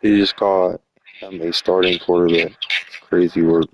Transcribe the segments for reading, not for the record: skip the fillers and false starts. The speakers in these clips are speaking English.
He just got a starting quarterback. Crazy work.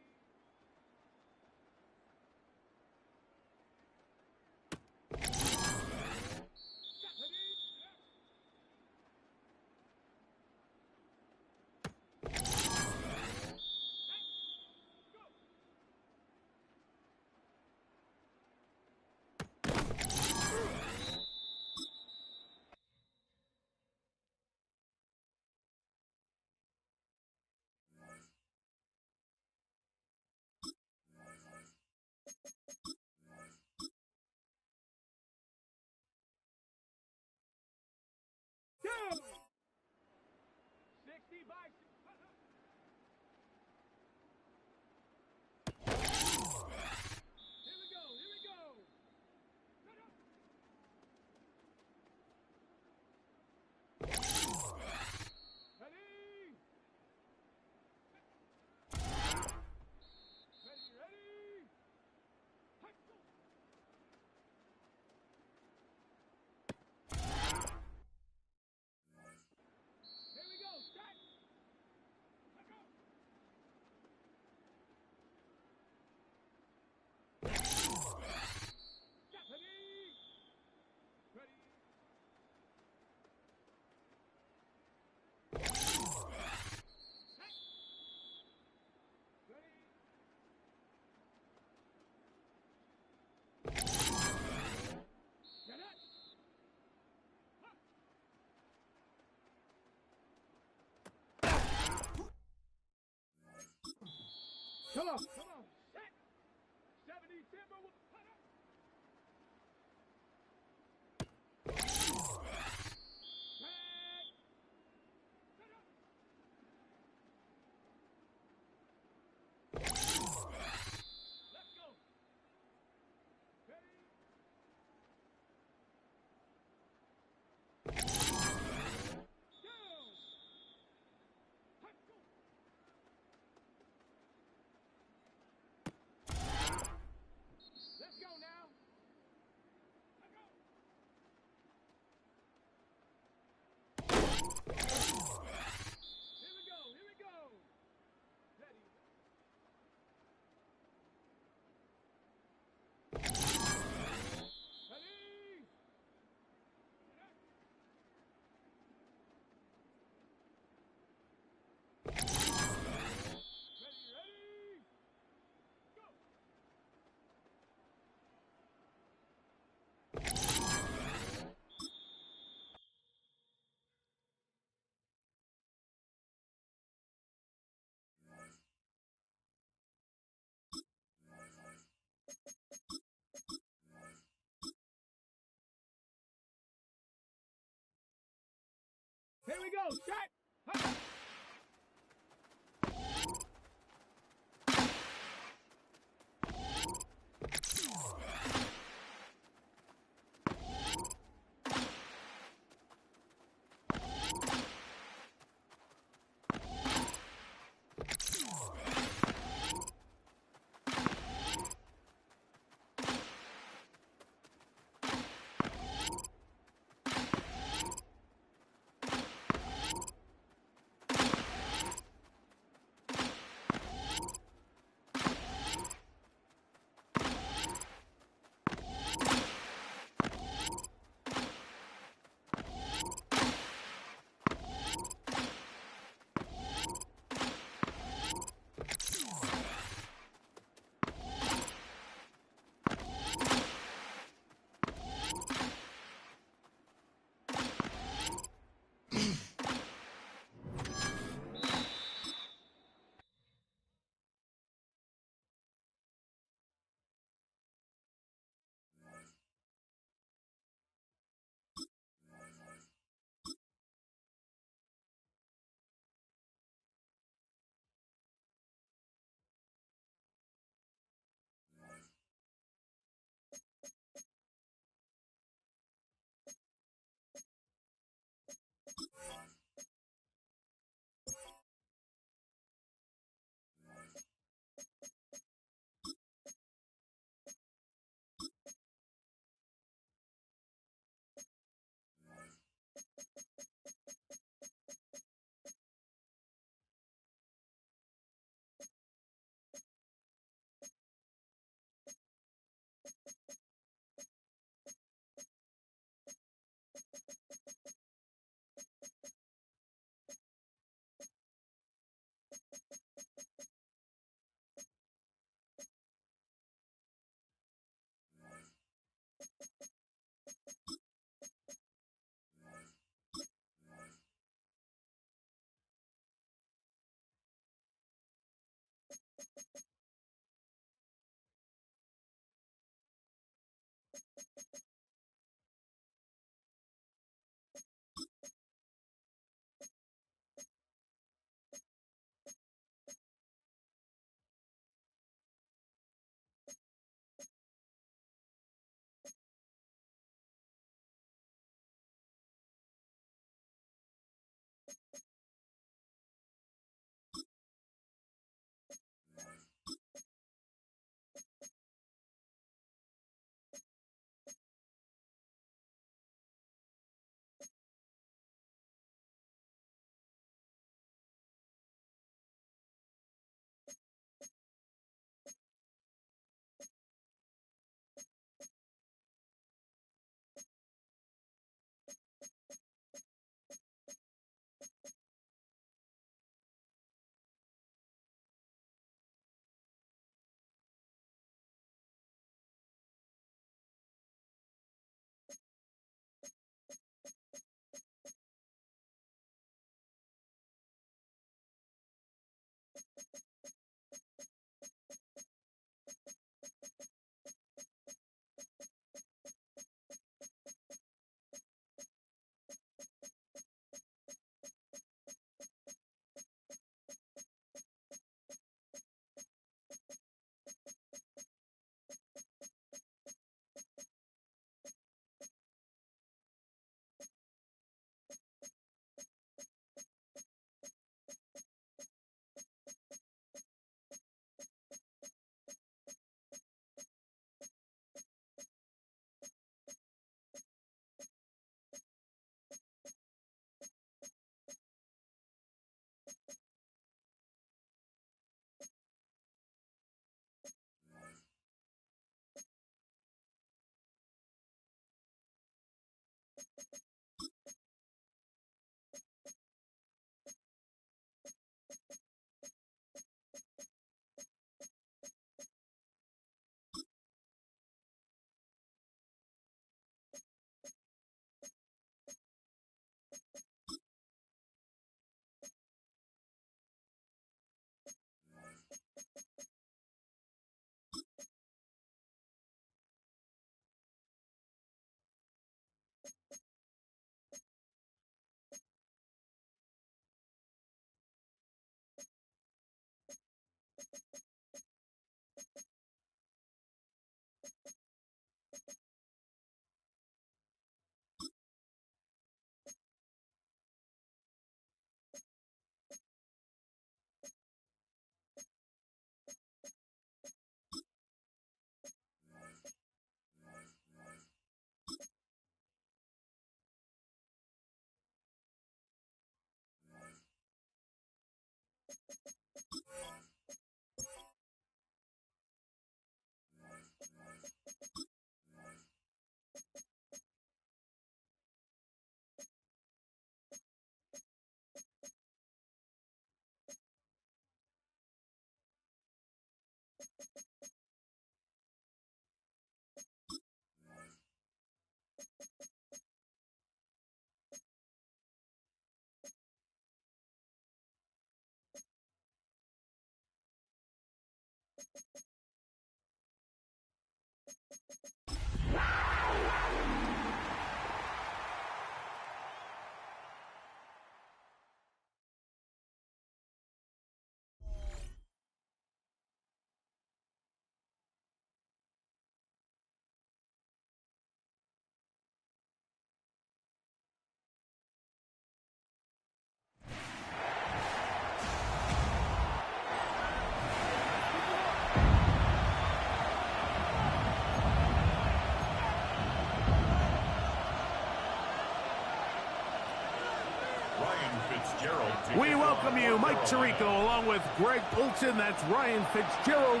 We welcome you, Mike Tirico, along with Greg Olson. That's Ryan Fitzgerald.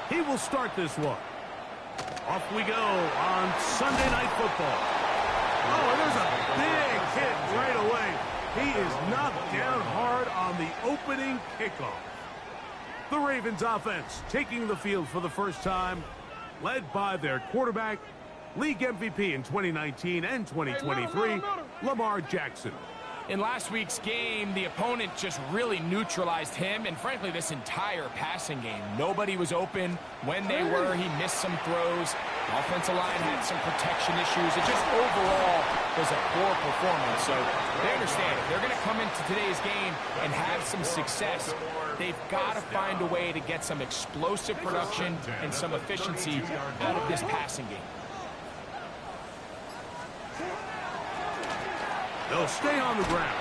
He will start this one. Off we go on Sunday Night Football. Oh, and there's a big hit right away. He is knocked down hard on the opening kickoff. The Ravens offense taking the field for the first time, led by their quarterback, league MVP in 2019 and 2023, Lamar Jackson. In last week's game, the opponent just really neutralized him and, frankly, this entire passing game. Nobody was open. When they were, he missed some throws. The offensive line had some protection issues. It just overall was a poor performance. So they understand if they're going to come into today's game and have some success, they've got to find a way to get some explosive production and some efficiency out of this passing game. They'll stay on the ground.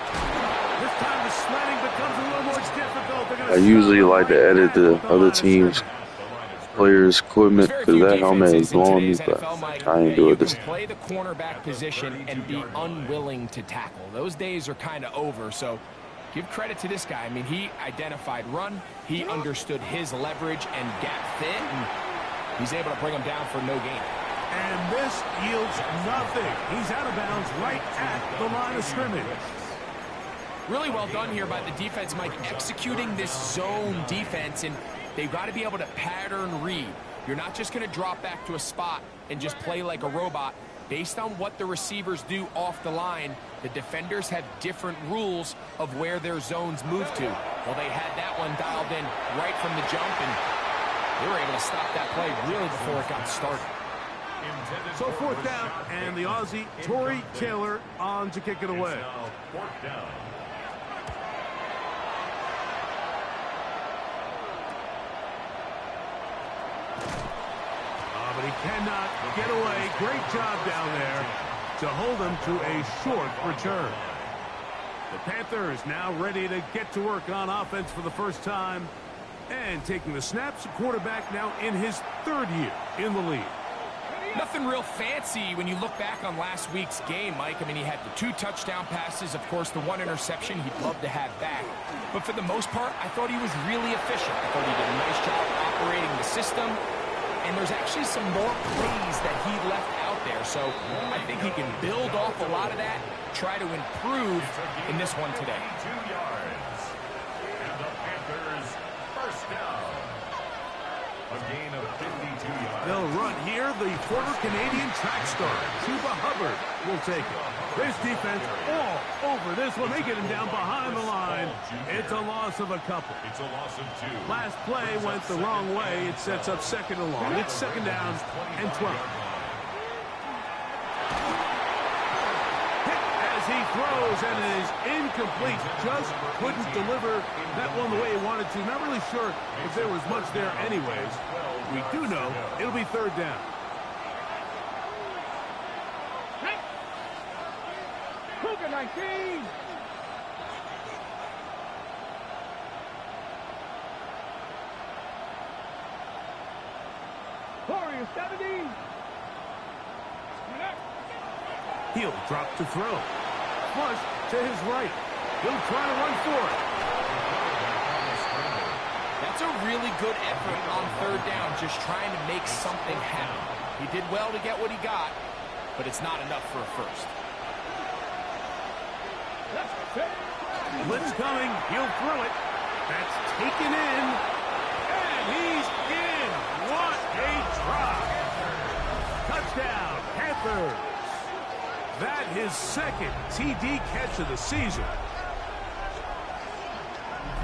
This time the sledding becomes a little more difficult. I usually like to edit the other team's players' equipment because that helmet is blowing me, but I ain't do it this time. Play the cornerback position and be unwilling to tackle. Those days are kind of over, so give credit to this guy. I mean, he identified run, he understood his leverage and gap fit, and he's able to bring him down for no gain. And this yields nothing. He's out of bounds right at the line of scrimmage. Really well done here by the defense, Mike, executing this zone defense, and they've got to be able to pattern read. You're not just going to drop back to a spot and just play like a robot. Based on what the receivers do off the line, the defenders have different rules of where their zones move to. Well, they had that one dialed in right from the jump, and they were able to stop that play really before it got started. So fourth down, and the Aussie, Torrey Taylor, on to kick it away. But he cannot get away. Great job down there to hold him to a short return. The Panthers now ready to get to work on offense for the first time. And taking the snaps, quarterback now in his third year in the league. Nothing real fancy when you look back on last week's game, Mike. I mean, he had the 2 touchdown passes, of course, the 1 interception he'd love to have back. But for the most part, I thought he was really efficient. I thought he did a nice job operating the system. And there's actually some more plays that he left out there. So I think he can build off a lot of that, try to improve in this one today. 2 yards. And the Panthers first down. A gain of 52 yards. They'll run here. The former Canadian track star, Chuba Hubbard, will take it. This defense all over this one. They get him down behind the line. It's a loss of a couple. It's a loss of 2. Last play went the wrong way. It sets up second and long. It's second down and 12. Hit as he throws, and it is incomplete. Just couldn't deliver that one the way he wanted to. Not really sure if there was much there anyways. We do know it'll be third down. Cougar 19. Warrior 70. He'll drop to throw. Flush to his right. He'll try to run for it. That's a really good effort on third down, just trying to make something happen. He did well to get what he got, but it's not enough for a first. Blitz coming. He'll throw it. That's taken in. And he's in. What a drop. Touchdown, Panthers. That his second TD catch of the season.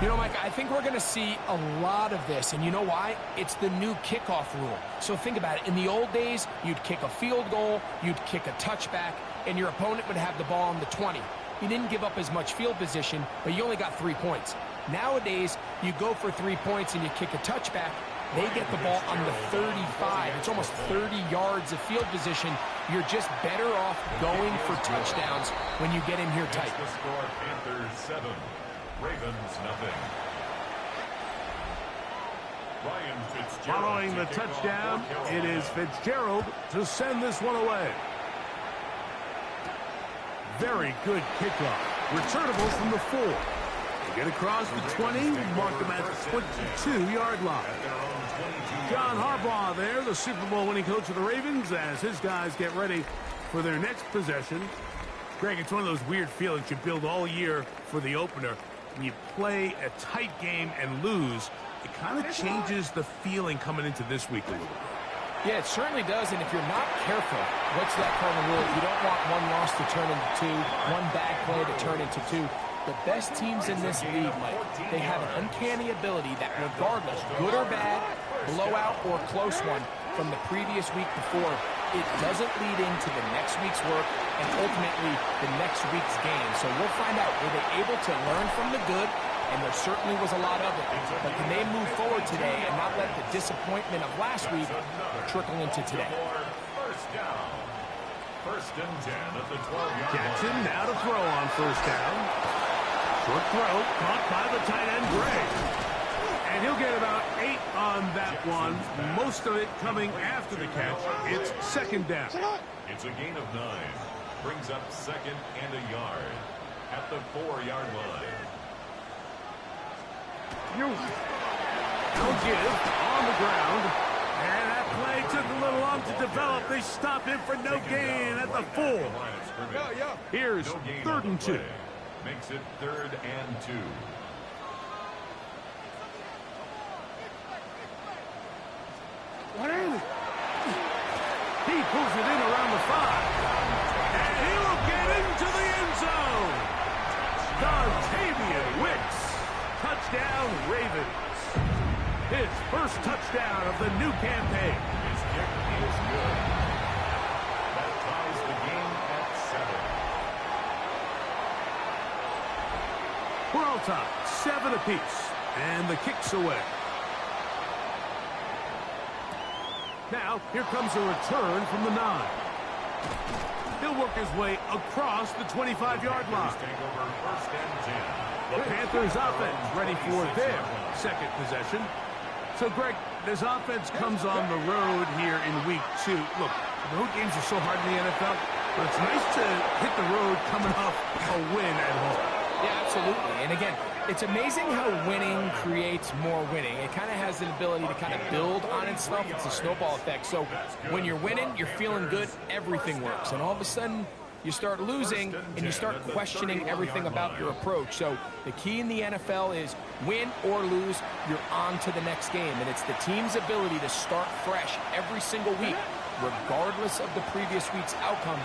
You know, Mike, I think we're going to see a lot of this, and you know why? It's the new kickoff rule. So think about it. In the old days, you'd kick a field goal, you'd kick a touchback, and your opponent would have the ball on the 20. You didn't give up as much field position, but you only got 3 points. Nowadays, you go for 3 points and you kick a touchback, they get the ball on the 35. It's almost 30 yards of field position. You're just better off going for touchdowns when you get in here tight. The score, Panthers 7, Ravens nothing. Ryan Fitzgerald. Following the touchdown, it is Fitzgerald to send this one away. Very good kickoff. Returnable from the 4. They get across the 20, mark them at the 22-yard line. John Harbaugh there, the Super Bowl winning coach of the Ravens, as his guys get ready for their next possession. Greg, it's one of those weird feelings you build all year for the opener. When you play a tight game and lose, it kind of changes the feeling coming into this week a little bit. Yeah, it certainly does, and if you're not careful, what's that cardinal rule? You don't want one loss to turn into two, one bad play to turn into two. The best teams in this league, Mike, they have an uncanny ability that regardless, good or bad, blowout or close one from the previous week before, it doesn't lead into the next week's work and ultimately the next week's game. So we'll find out, were they able to learn from the good? And there certainly was a lot of it. But can they move forward today and not let the disappointment of last week trickle into today? First and 10 at the 12-yard line. Jackson now to throw on first down. Short throw, caught by the tight end, Gray. And he'll get about 8 on that one. Most of it coming after the catch. It's second down. It's a gain of 9. Brings up second and a yard at the 4-yard line. No give on the ground. And that play took a little long to develop. They stop him for no gain at the 4. Here's third and 2. Makes it 3rd and 2. He pulls it in around the 5. And he will get into the end zone. Dontavian Wicks. Touchdown, Ravens. His first touchdown of the new campaign. His kick is good. That ties the game at 7. We're all tied, 7 apiece. And the kick's away. Now, here comes a return from the 9. He'll work his way across the 25-yard line. Take over first and 10. The Panthers offense ready for their second possession. So, Greg, this offense comes on the road here in week 2. Look, road games are so hard in the NFL, but it's nice to hit the road coming off a win at home. Yeah, absolutely. And again, it's amazing how winning creates more winning. It kind of has an ability to kind of build on itself. It's a snowball effect. So when you're winning, you're feeling good, everything works. And all of a sudden, you start losing, and you start questioning everything about your approach. So the key in the NFL is win or lose, you're on to the next game. And it's the team's ability to start fresh every single week, regardless of the previous week's outcome.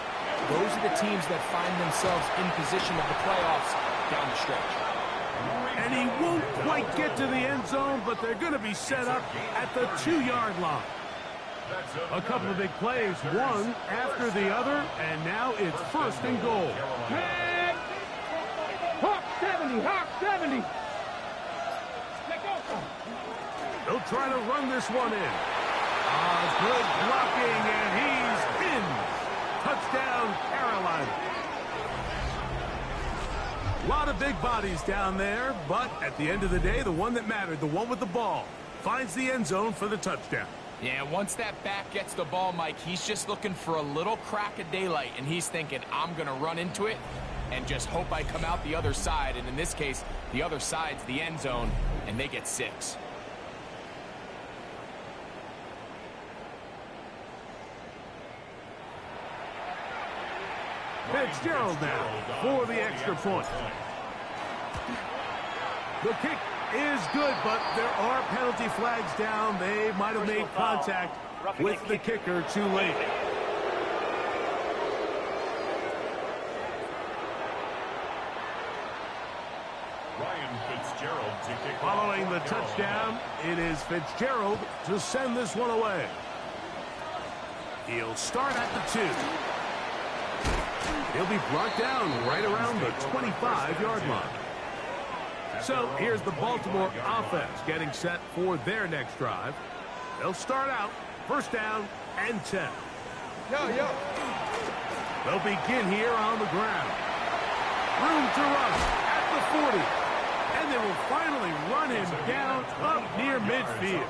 Those are the teams that find themselves in position of the playoffs down the stretch. And he won't quite get to the end zone, but they're going to be set up at the 2-yard line. A couple of big plays, one after the other, and now it's first and goal. Hawk 70, Hawk 70. They'll try to run this one in. Good blocking, and he's in. Touchdown, Carolina. A lot of big bodies down there, but at the end of the day, the one that mattered, the one with the ball, finds the end zone for the touchdown. Yeah, once that back gets the ball, Mike, he's just looking for a little crack of daylight, and he's thinking, I'm going to run into it and just hope I come out the other side. And in this case, the other side's the end zone, and they get 6. Fitzgerald now for the extra point. The kick is good, but there are penalty flags down. They might have made contact with the kicker too late. Ryan Fitzgerald to kick. Following the touchdown, it is Fitzgerald to send this one away. He'll start at the 2. He'll be brought down right around the 25-yard line. So here's the Baltimore offense getting set for their next drive. They'll start out first down and 10. They'll begin here on the ground. Room to rush at the 40. And they will finally run him down up near midfield.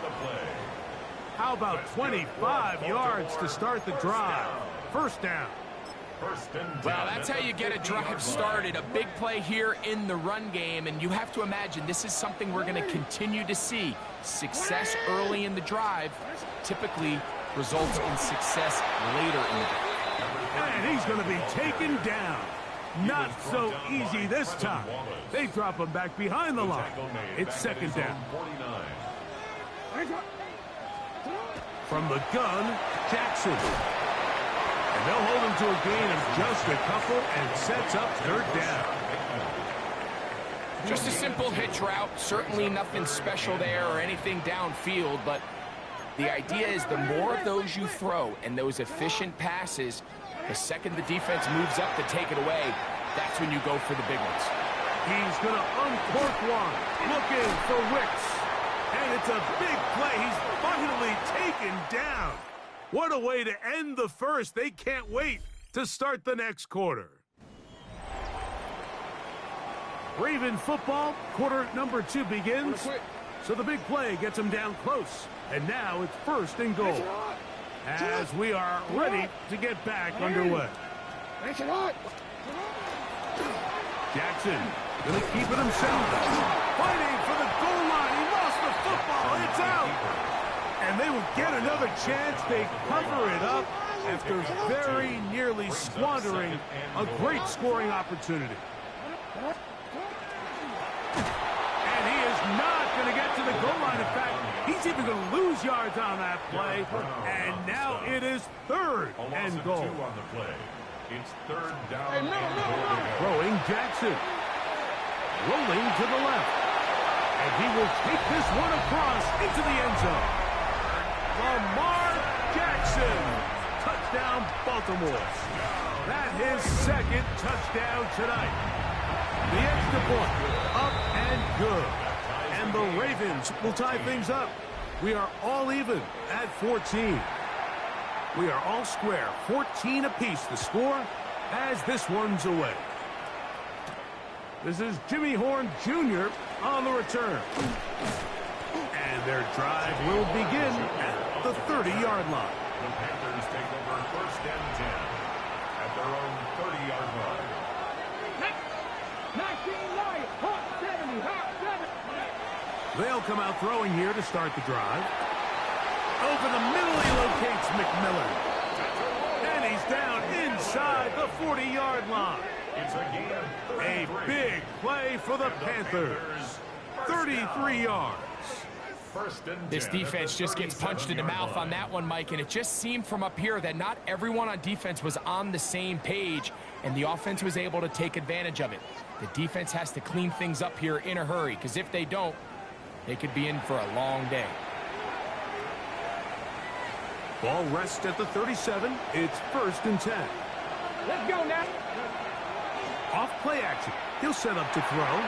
How about 25 yards to start the drive? First down. First and 10. Well, that's how you get a drive started. A big play here in the run game, and you have to imagine this is something we're going to continue to see. Success early in the drive typically results in success later in the drive. And he's going to be taken down. Not so easy this time. They drop him back behind the line. It's second down. From the gun, Jackson. And they'll hold him to a gain of just a couple and sets up third down. Just a simple hitch route. Certainly nothing special there or anything downfield, but the idea is the more of those you throw and those efficient passes, the second the defense moves up to take it away, that's when you go for the big ones. He's going to uncork one. Looking for Wicks. And it's a big play. He's finally taken down. What a way to end the first. They can't wait to start the next quarter. Raven football, quarter number 2 begins. So the big play gets him down close. And now it's first and goal. As we are ready to get back underway. Jackson going to keep it himself. Fighting for the goal line. He lost the football. It's out. And they will get another chance. They cover it up after very nearly squandering a great scoring opportunity. And he is not going to get to the goal line. In fact, he's even going to lose yards on that play. And now it is third and goal. On the play. It's third down and goal. Throwing Jackson. Rolling to the left. And he will take this one across into the end zone. Lamar Jackson. Touchdown, Baltimore. That his second touchdown tonight. The extra point, up and good. And the Ravens will tie things up. We are all even at 14. We are all square, 14 apiece the score as this one's away. This is Jimmy Horn Jr. on the return. And their drive will begin at the 30-yard line. The Panthers take over first and 10 at their own 30-yard line. 19 Lions, hot 70, hot 70. They'll come out throwing here to start the drive. Over the middle, he locates McMillan. And he's down inside the 40-yard line. It's a gain of 33. A big play for the Panthers. 33 yards. First and 10 This defense just gets punched in the mouth on that one, Mike, and it just seemed from up here that not everyone on defense was on the same page, and the offense was able to take advantage of it. The defense has to clean things up here in a hurry, because if they don't, they could be in for a long day. Ball rests at the 37. It's first and 10. Let's go now. Off play action. He'll set up to throw.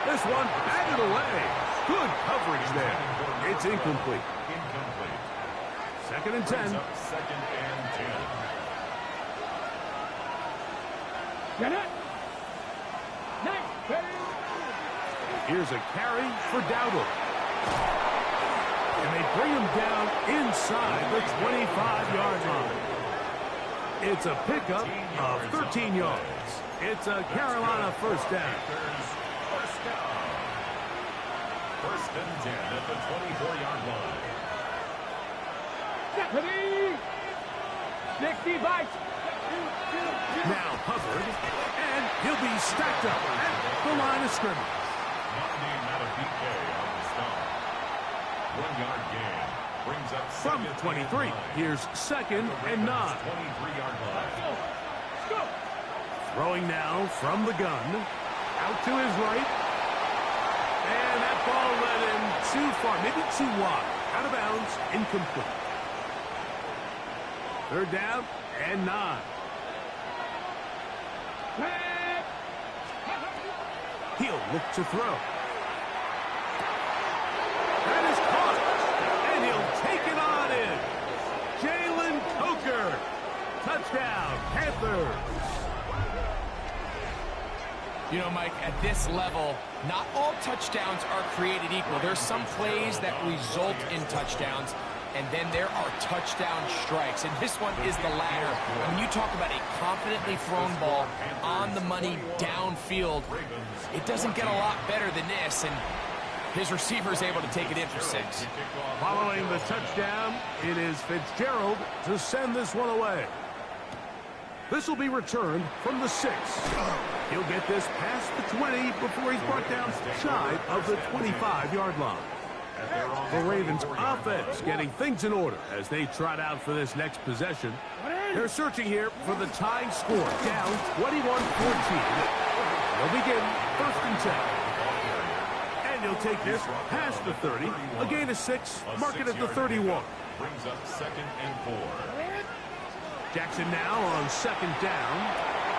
This one batted away. Good coverage there. It's incomplete. Incomplete. Second and 10. Second and 10. Get it. Next. Here's a carry for Dowdle. And they bring him down inside the 25-yard line. It's a pickup of 13 yards. It's a Carolina first down. First down. First and 10 at the 24-yard line. Stephanie. 60 bites. Now Hubbard, and he'll be stacked up at the line of scrimmage. Monday, not a PK on the stop. 1-yard gain. Brings up From the 23, here's second and 9. 23-yard line. Throwing now from the gun. Out to his right. And that ball led him too far, maybe too wide. Out of bounds, incomplete. Third down and 9. He'll look to throw. That is caught. And he'll take it on in. Jalen Coker. Touchdown, Panthers. You know, Mike, at this level, not all touchdowns are created equal. There's some plays that result in touchdowns. and then there are touchdown strikes. And this one is the latter. When you talk about a confidently thrown ball on the money downfield, it doesn't get a lot better than this, and his receiver is able to take it in for 6. Following the touchdown, it is Fitzgerald to send this one away. This will be returned from the 6. He'll get this past the 20 before he's brought down shy of the 25-yard line. The Ravens offense getting things in order as they trot out for this next possession. They're searching here for the tying score, down 21-14. They'll begin 1st and 10. And he'll take this past the 30, a gain of 6, mark it at the 31. Brings up 2nd and 4. Jackson now on 2nd down.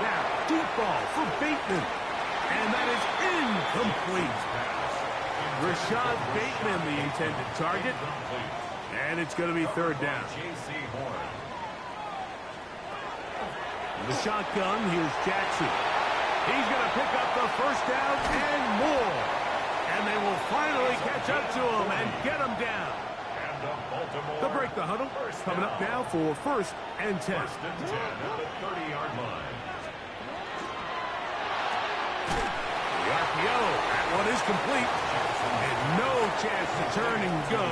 Now, deep ball for Bateman. And that is incomplete. Rashad Bateman, the intended target. And it's going to be 3rd down. The shotgun, here's Jackson. He's going to pick up the 1st down and more. And they will finally catch up to him and get him down. They'll break the huddle. Coming up now for 1st and 10. 1st and 10 at the 30-yard line. The RPO, that one is complete. And no chance to turn and go.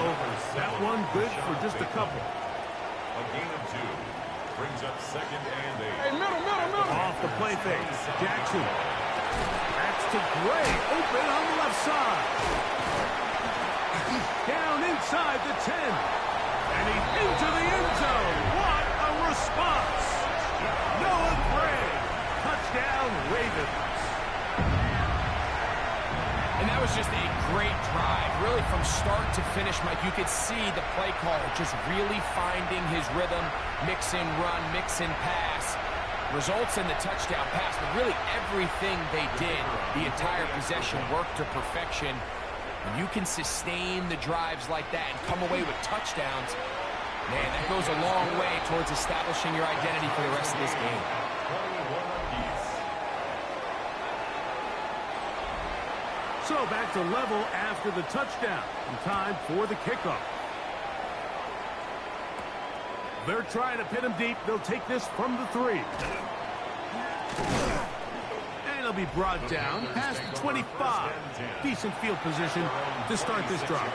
That one good for just a couple. A gain of 2. Brings up 2nd and 8. Hey, middle. Off the play fake. Jackson. That's to Gray. Open on the left side. Down inside the 10. And he's into the end zone. What a response. Noah Gray. Touchdown, Ravens. And that was just a great drive. Really from start to finish, Mike, you could see the play caller just really finding his rhythm. Mix and run, mix and pass. Results in the touchdown pass, but really everything they did, the entire possession worked to perfection. When you can sustain the drives like that and come away with touchdowns, man, that goes a long way towards establishing your identity for the rest of this game. So back to level after the touchdown. And time for the kickoff. They're trying to pin him deep. They'll take this from the 3. And he'll be brought down past the 25. Decent field position to start this drive.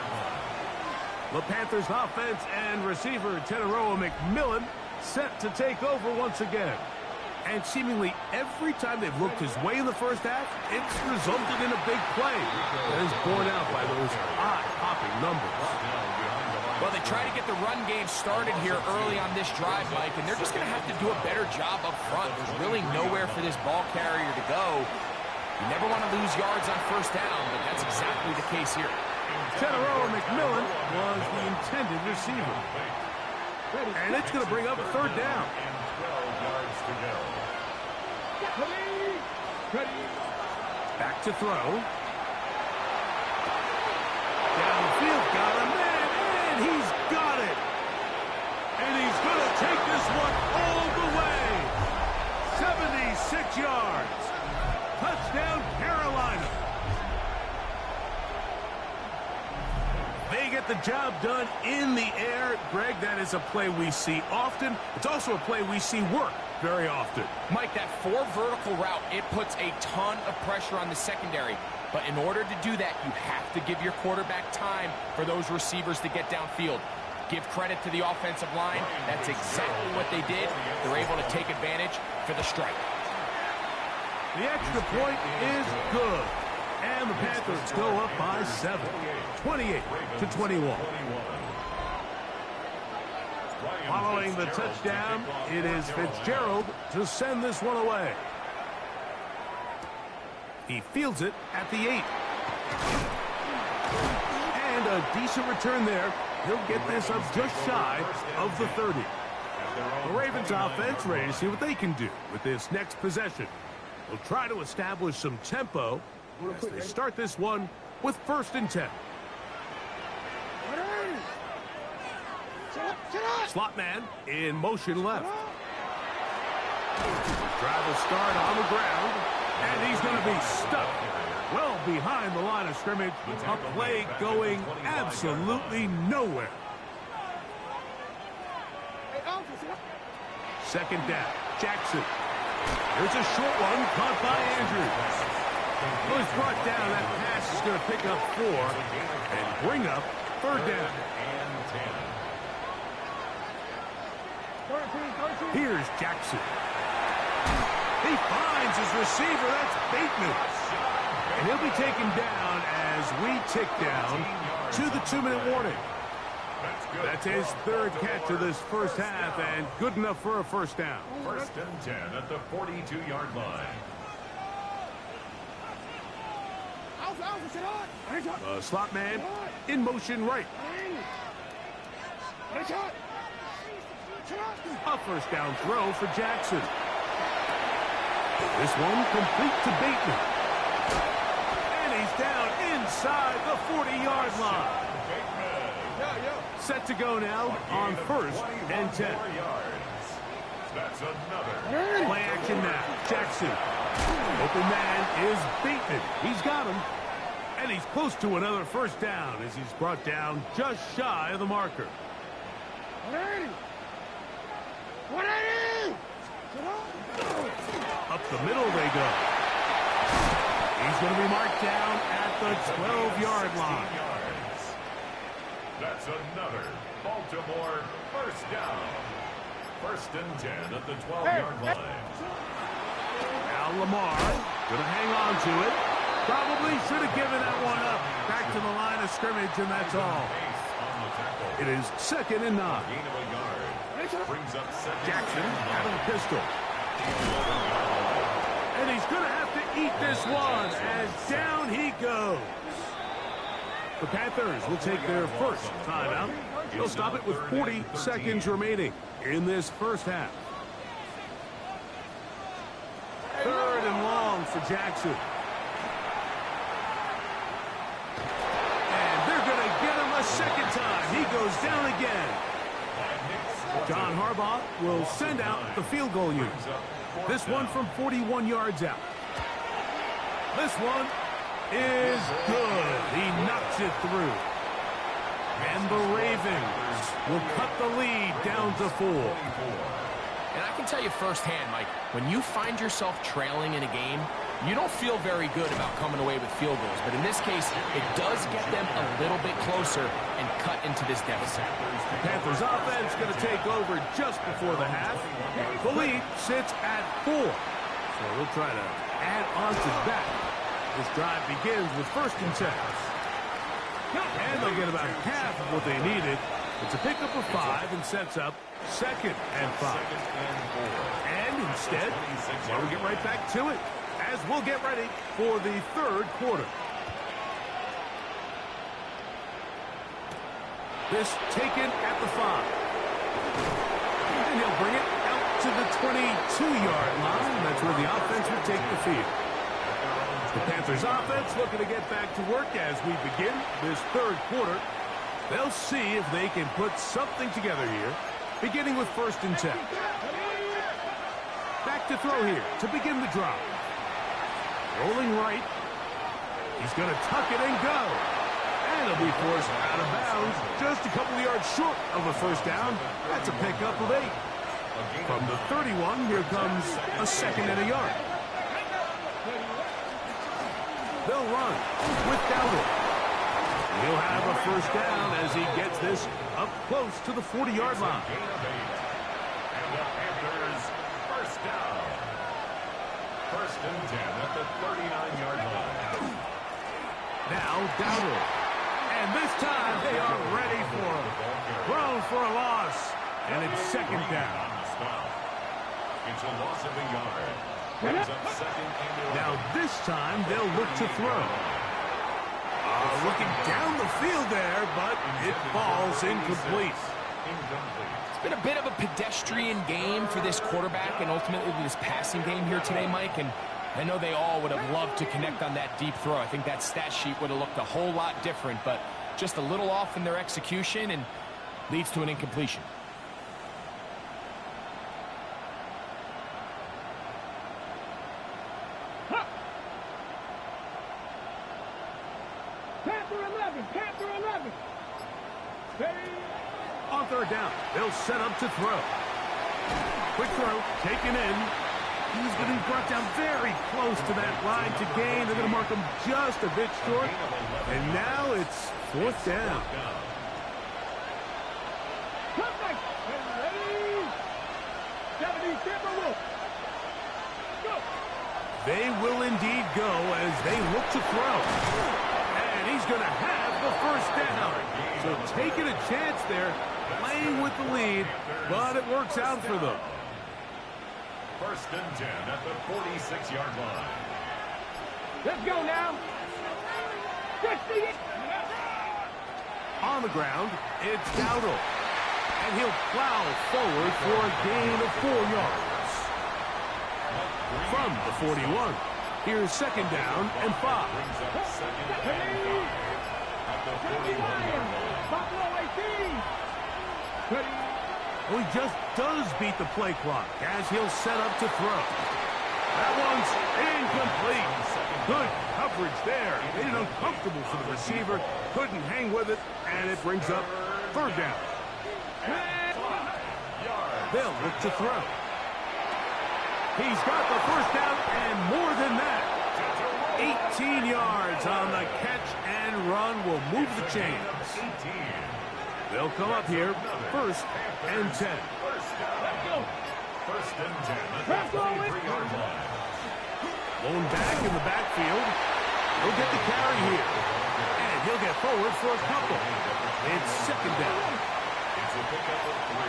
The Panthers offense and receiver Tenaroa McMillan set to take over once again. And seemingly every time they've looked his way in the first half, it's resulted in a big play that is borne out by those eye-popping numbers. Well, they try to get the run game started here early on this drive, Mike, and they're just going to have to do a better job up front. There's really nowhere for this ball carrier to go. You never want to lose yards on 1st down, but that's exactly the case here. Tenaroa McMillan was the intended receiver. And it's going to bring up 3rd down. 12 yards to go. Back to throw. Downfield, got him there, and he's got it. And he's going to take this one all the way. 76 yards. Touchdown, Carolina. They get the job done in the air. Greg, that is a play we see often. It's also a play we see work very often. Mike, that 4 vertical route, it puts a ton of pressure on the secondary. But in order to do that, you have to give your quarterback time for those receivers to get downfield. Give credit to the offensive line. That's exactly what they did. They're able to take advantage for the strike. The extra point is good. And the Panthers go up by 7. 28-21. Following the touchdown, it is Fitzgerald to send this one away. He fields it at the 8. And a decent return there. He'll get this up just shy of the 30. The Ravens offense ready to see what they can do with this next possession. They'll try to establish some tempo as they start this one with 1st and 10. Slot man in motion left. Drive will start on the ground, and he's going to be stuck well behind the line of scrimmage. A play going absolutely nowhere. Second down. Jackson. Here's a short one caught by Andrews. Well, he's brought down. That pass is going to pick up 4 and bring up third down. Here's Jackson. He finds his receiver. That's Bateman. And he'll be taken down as we tick down to the 2-minute warning. That's his third catch of this first half, and good enough for a first down. First and 10 at the 42-yard line. Slot man in motion right. A first down throw for Jackson. This one complete to Bateman. And he's down inside the 40-yard line. Set to go now on first and 10. That's another. Play action now. Jackson. Open man is Bateman. He's got him. And he's close to another first down as he's brought down just shy of the marker. 180! Up the middle they go. He's going to be marked down at the 12-yard line. That's another Baltimore first down. First and 10 at the 12-yard line. Now Lamar going to hang on to it. Probably should have given that one up. Back to the line of scrimmage, and that's all. It is second and 9. Gain of a yard. Brings up Jackson having a pistol. And he's going to have to eat this one as down he goes. The Panthers will take their first timeout. They'll stop it with 40 seconds remaining in this first half. Third and long for Jackson. And they're going to get him a second time. He goes down again. John Harbaugh will send out the field goal unit. This one from 41 yards out. This one is good. He knocks it through. And the Ravens will cut the lead down to 4. And I can tell you firsthand, Mike, when you find yourself trailing in a game, you don't feel very good about coming away with field goals. But in this case, it does get them a little bit closer and cut into this deficit. Panthers offense going to take over just before the half. The lead sits at 4. So they'll try to add on to that. This drive begins with first and 10. And they'll get about half of what they needed. It's a pickup of 5 and sets up second and 5. And instead, we'll get right back to it as we'll get ready for the third quarter. This taken at the 5. And he'll bring it out to the 22-yard line. That's where the offense will take the field. The Panthers offense looking to get back to work as we begin this third quarter. They'll see if they can put something together here, beginning with first and 10. Back to throw here to begin the drive. Rolling right. He's going to tuck it and go. And he'll be forced out of bounds just a couple of yards short of a first down. That's a pickup of 8. From the 31, here comes a second and a yard. They'll run with Dowdle. He'll have a first down as he gets this up close to the 40-yard line. And the Panthers first down. First and 10 at the 39-yard line. Now Dowdle. And this time they are ready for him. Thrown for a loss. And it's second down. It's a loss of a yard. Brings up second and 11. Now this time they'll look to throw. Looking down the field there, but it falls incomplete. It's been a bit of a pedestrian game for this quarterback and ultimately this passing game here today, Mike. And I know they all would have loved to connect on that deep throw. I think that stat sheet would have looked a whole lot different, but just a little off in their execution and leads to an incompletion. Panther 11. On third down, they'll set up to throw. Quick throw, taken in. He's going to be brought down very close to that line to gain. They're going to mark him just a bit short. And now it's 4th down. They will indeed go as they look to throw. And he's going to have the 1st down. So taking a chance there, playing with the lead, but it works out for them. 1st and 10 at the 46-yard line. Let's go now. On the ground, it's Dowdle. And he'll plow forward for a gain of 4 yards. From the 41, here's 2nd down and 5. Well, he just does beat the play clock as he'll set up to throw. That one's incomplete. Good coverage there. Made it uncomfortable for the receiver. Couldn't hang with it, and it brings up 3rd down. They'll look to throw. He's got the 1st down and more than that. 18 yards on the catch and run will move the chains. They'll come up here, 1st and 10. 1st and 10 at the 23-yard line. Blown back in the backfield. He'll get the carry here. And he'll get forward for a couple. It's 2nd down. It's a pickup of 3.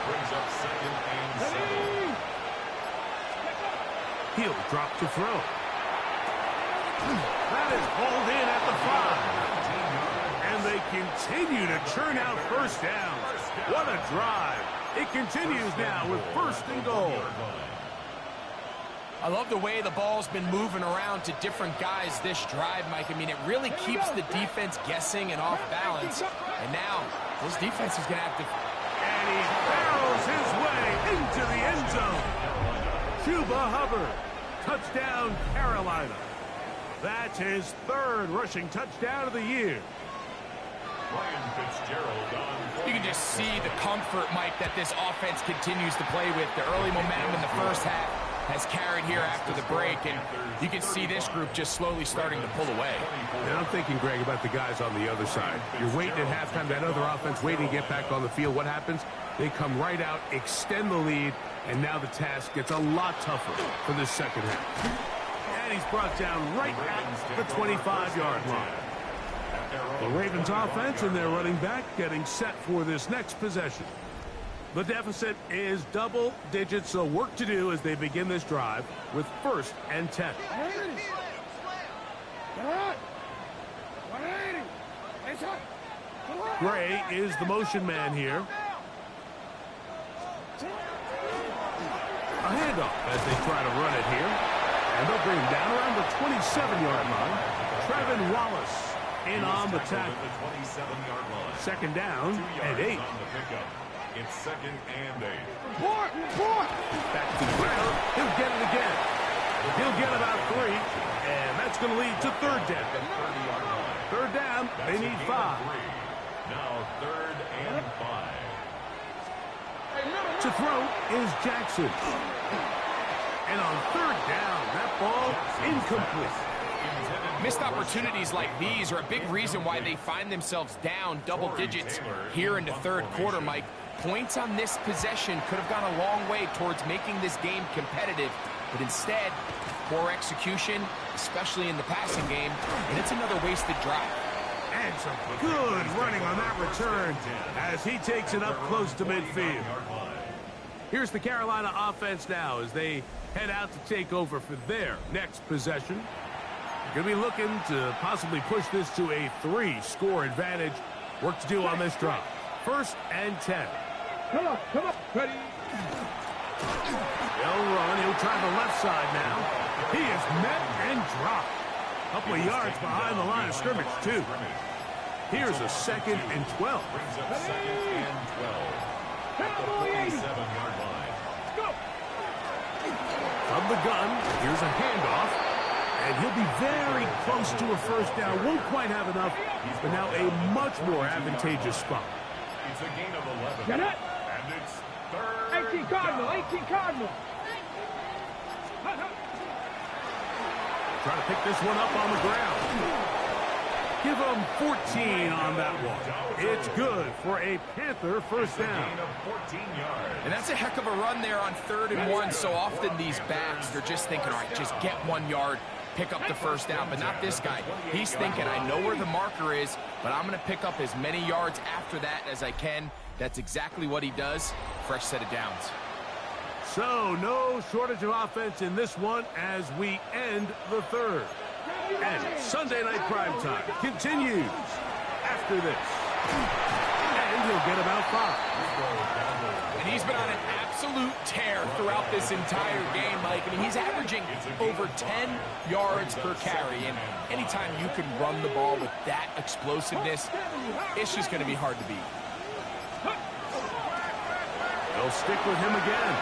Brings up 2nd and 7. He'll drop to throw. That is hauled in at the 5. And they continue to churn out 1st down. What a drive. It continues now with 1st and goal. I love the way the ball's been moving around to different guys this drive, Mike. I mean, it really keeps the defense guessing and off balance. And now, this defense is going to have to... And he barrels his way into the end zone. Chuba Hubbard, touchdown Carolina. That's his 3rd rushing touchdown of the year. Ryan Fitzgerald on. You can just see the comfort, Mike, that this offense continues to play with. The early momentum in the 1st half has carried here after the break, and you can see this group just slowly starting to pull away. And I'm thinking, Greg, about the guys on the other side. You're waiting at halftime, that other offense waiting to get back on the field. What happens? They come right out, extend the lead, and now the task gets a lot tougher for this 2nd half. And he's brought down right at the 25-yard line. The Ravens offense and their running back getting set for this next possession. The deficit is double digits, so work to do as they begin this drive with 1st and 10. Gray is the motion man here. A handoff as they try to run it here. And they'll bring him down around the 27-yard line. Trevin Wallace in on the tackle. 2nd down and 8. It's 2nd and 8. Back to the ground. He'll get it again. He'll get about 3. And that's going to lead to 3rd down. 3rd down. They need 5. Now 3rd and 5. To throw is Jackson. And on 3rd down, that ball incomplete. Missed opportunities like these are a big reason why they find themselves down double digits here in the 3rd quarter, Mike. Points on this possession could have gone a long way towards making this game competitive, but instead, poor execution, especially in the passing game, and it's another wasted drive. And some good running on that return as he takes it up close to midfield. Here's the Carolina offense now as they head out to take over for their next possession. Going to be looking to possibly push this to a 3-score advantage. Work to do on this drive. 1st and 10. Come on, ready. They'll run. He'll try the left side now. He is met and dropped. A couple of yards behind the line of scrimmage, too. Here's a 2nd and 12. Brings up 2nd and 12. At the 47-yard line. Go. From the gun, here's a handoff. And he'll be very close to a 1st down. Won't quite have enough, but now a much more advantageous spot. It's a gain of 11. Get it. And it's third 18 Cardinal, down. 18 Cardinal. Trying to pick this one up on the ground. Give them 14 on that one. It's good for a Panther first Gain down. of 14 yards. And that's a heck of a run there on 3rd and 1. So often these backs, they're just thinking, all right, just get 1 yard, pick up the first down. But not this guy. He's thinking, I know where the marker is, but I'm going to pick up as many yards after that as I can. That's exactly what he does. Fresh set of downs. So no shortage of offense in this one as we end the third. And Sunday Night Primetime continues after this. And he'll get about 5. And he's been on an absolute tear throughout this entire game, Mike. I mean, he's averaging over 10 yards per carry. And anytime you can run the ball with that explosiveness, it's just going to be hard to beat. They'll stick with him again.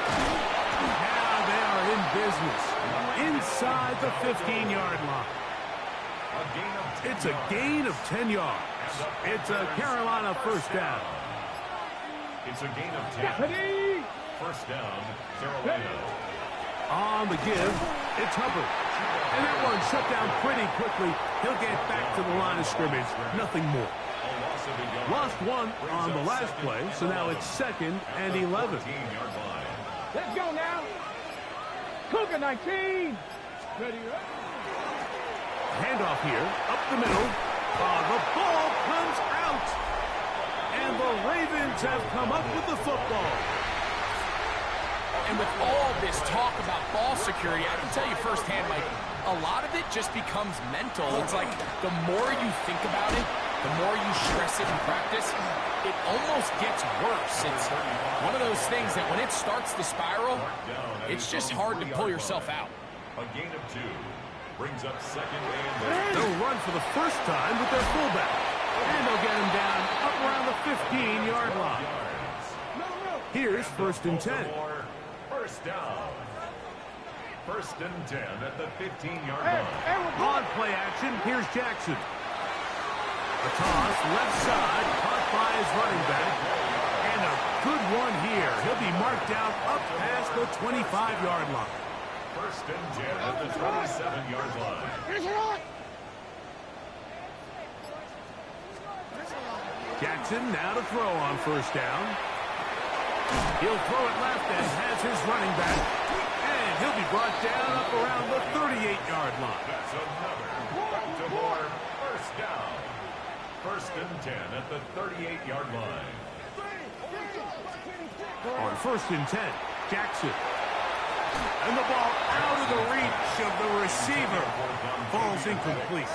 Now they are in business. Inside the 15-yard line. It's a gain of 10 yards. It's a Carolina first down. It's a gain of 10. Deputy. First down, Carolina. On the give, it's Hubbard. And that one shut down pretty quickly. He'll get back to the line of scrimmage. Nothing more. A loss of a yard. Lost one on the last play, so now it's 2nd and 11. 14-yard line. Let's go now. Cougar 19. Ready, Handoff here, up the middle. The ball comes out. And the Ravens have come up with the football. And with all this talk about ball security, I can tell you firsthand, Mike, a lot of it just becomes mental. It's like the more you think about it, the more you stress it in practice, it almost gets worse. It's one of those things that when it starts to spiral, it's just hard to pull yourself out. A gain of 2. Brings up 2nd and They'll run for the first time with their fullback. And they'll get him down up around the 15-yard line. Here's 1st and 10. First down. 1st and 10 at the 15-yard line. On play action, here's Jackson. A toss, left side, caught by his running back. And a good one here. He'll be marked down up past the 25-yard line. 1st and 10 at the 27-yard line. Jackson now to throw on first down. He'll throw it left and has his running back. And he'll be brought down up around the 38-yard line. That's another Baltimore first down. 1st and 10 at the 38-yard line. On 1st and 10, Jackson. And the ball out of the reach of the receiver. Ball's incomplete.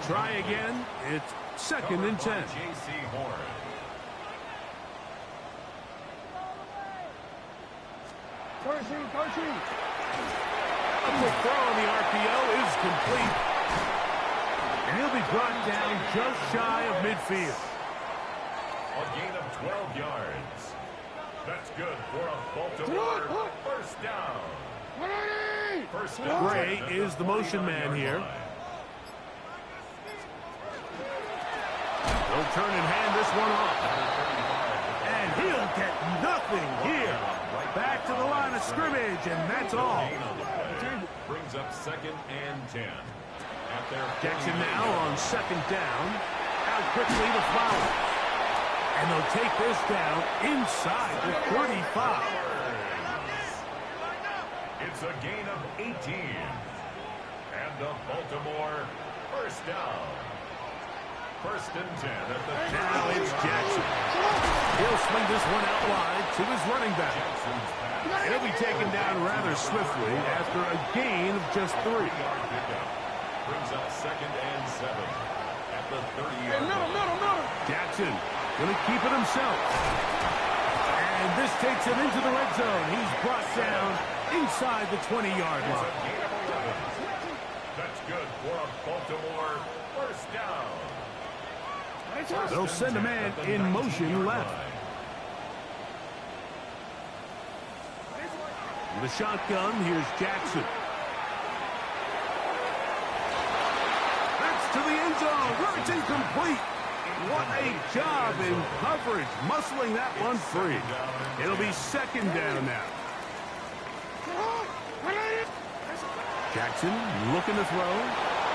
Try again. It's 2nd and 10. J.C. Horn. A quick throw on the RPO is complete. And he'll be brought down just shy of midfield. A gain of 12 yards. That's good for a Baltimore first down. First down. Gray is the motion man here. They'll turn and hand this one off. And he'll get nothing here. Back to the line of scrimmage, and that's all. Brings up 2nd and 10. At their Jackson now on 2nd down. Out quickly to Flowers. And they'll take this down inside the 35. It's a gain of 18. And the Baltimore first down. 1st and 10 at the Now it's Jackson. He'll swing this one out wide to his running back. He'll be taken down rather swiftly after a gain of just 3. Brings up 2nd and 7 at the 30-yard line. Jackson going to keep it himself. And this takes him into the red zone. He's brought down inside the 20-yard line. Gain of 11. That's good for a Baltimore first down. They'll send a man in motion left. The shotgun, here's Jackson. That's to the end zone, where it's incomplete. What a job in coverage, muscling that one free. It'll be second down now. Jackson looking to throw.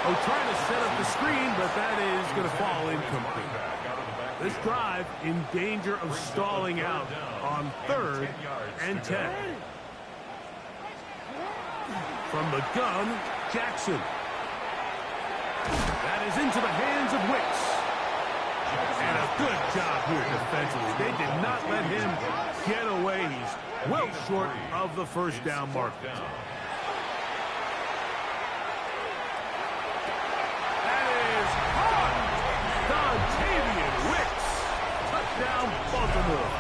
Oh, trying to set up the screen, but that is going to fall incomplete. This drive in danger of stalling out on 3rd and 10. From the gun, Jackson. That is into the hands of Wicks. And a good job here defensively. They did not let him get away. He's well short of the first down marker. Touchdown, Baltimore.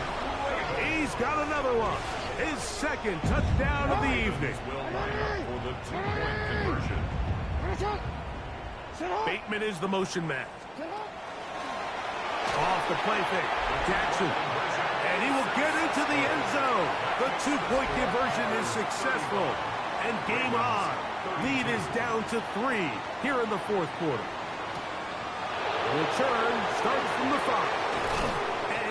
He's got another one. His second touchdown of the evening. For the two-point conversion. Bateman is the motion man. Off the play fake. Jackson. And he will get into the end zone. The two-point conversion is successful. And game on. Lead is down to 3 here in the 4th quarter. The return starts from the 5.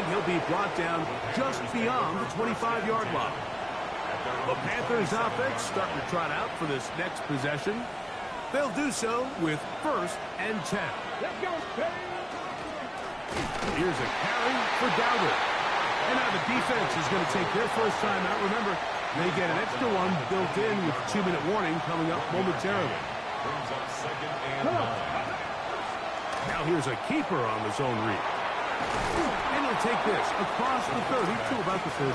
He'll be brought down just beyond the 25-yard line. The Panthers offense starting to trot out for this next possession. They'll do so with 1st and 10. Let's go, Here's a carry for Dowdle. And now the defense is going to take their first time out. Remember, they get an extra one built in with 2-minute warning coming up momentarily. Brings up 2nd and 9. Now here's a keeper on the zone read. And he'll take this across the 30 to about the 32.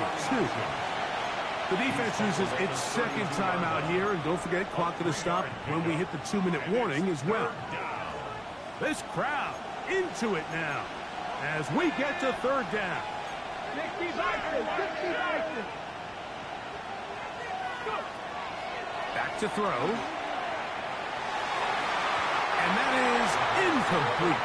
The defense uses its second timeout here, and don't forget, clock to the stop when we hit the 2-minute warning as well. This crowd into it now as we get to 3rd down. 60 Vikings, 60 Vikings. Back to throw. And that is incomplete.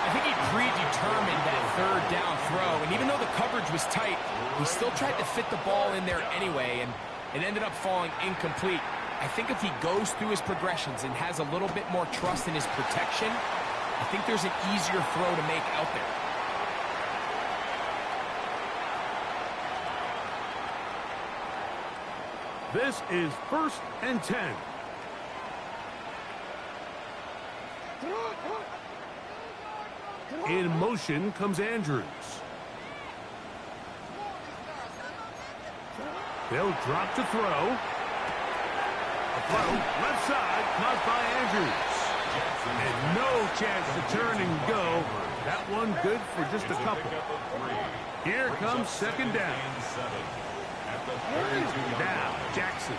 I think he predetermined that 3rd down throw, and even though the coverage was tight, he still tried to fit the ball in there anyway, and it ended up falling incomplete. I think if he goes through his progressions and has a little bit more trust in his protection, I think there's an easier throw to make out there. This is 1st and 10. In motion comes Andrews. They'll drop to throw. A throw, left side, caught by Andrews. And no chance to turn and go. That one good for just a couple. Here comes 2nd down. Now, Jackson.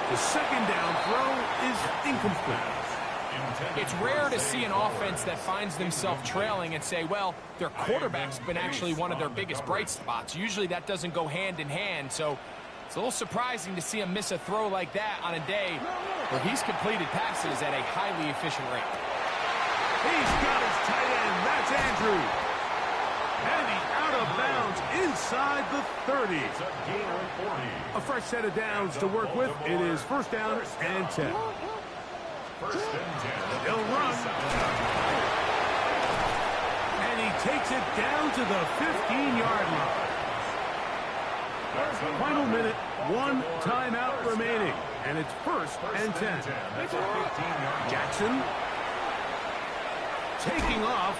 The 2nd down throw is incomplete. It's rare to see an offense that finds themselves trailing and say, well, their quarterback's been actually one of their biggest bright spots. Usually that doesn't go hand in hand, so it's a little surprising to see him miss a throw like that on a day where he's completed passes at a highly efficient rate. He's got his tight end. That's Andrews. And he's out of bounds inside the 30. A fresh set of downs to work with. It is 1st down and 10. He'll run. And he takes it down to the 15-yard line. Final minute, 1 timeout remaining. And it's 1st and 10. Jackson taking off.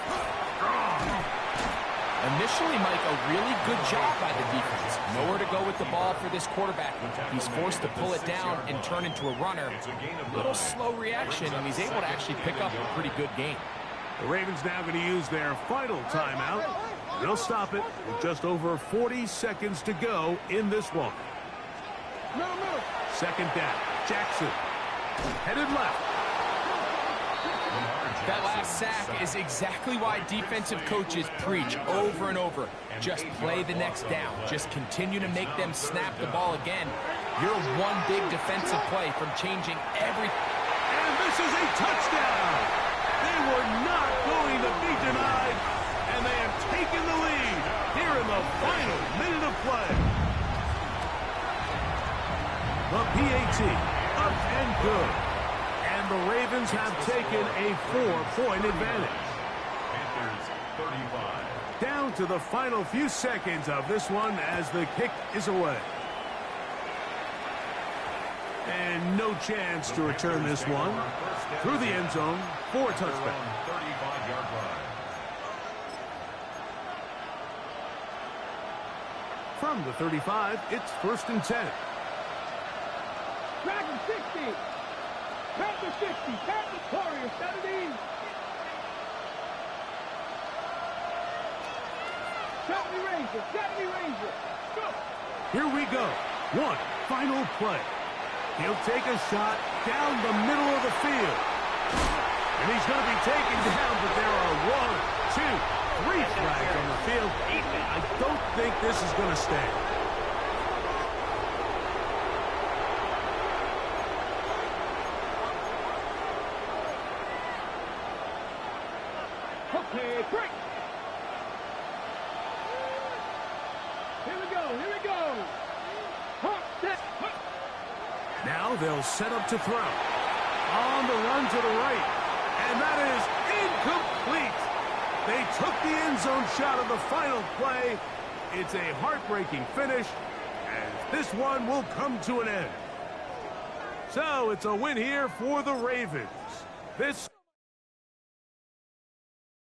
Initially, Mike, a really good job by the defense. Nowhere to go with the ball for this quarterback. He's forced to pull it down and turn into a runner. A little slow reaction, and he's able to actually pick up a pretty good game. The Ravens now going to use their final timeout. They'll stop it with just over 40 seconds to go in this one. 2nd down. Jackson. Headed left. That last sack is exactly why defensive coaches preach over and over. Just play the next down. Just continue to make them snap the ball again. You're one big defensive play from changing everything. And this is a touchdown. They were not going to be denied, and they have taken the lead here in the final minute of play. The PAT up and good. And the Ravens have taken a 4-point advantage. Panthers 35. Down to the final few seconds of this one as the kick is away. And no chance to return this one through the end zone for a touchback. 35-yard line. From the 35, it's 1st and 10. Dragon 60. Panther 60. Panther Warrior 70. 70 Ranger. 70 Ranger. Go. Here we go. One final play. He'll take a shot down the middle of the field. And he's going to be taken down, but there are 1, 2, 3 flags on the field. I don't think this is going to stand. Okay, break. Here we go. Here we go. Hop, set, hop. Now they'll set up to throw. On the run to the right. And that is incomplete. They took the end zone shot of the final play. It's a heartbreaking finish, as this one will come to an end. So it's a win here for the Ravens. This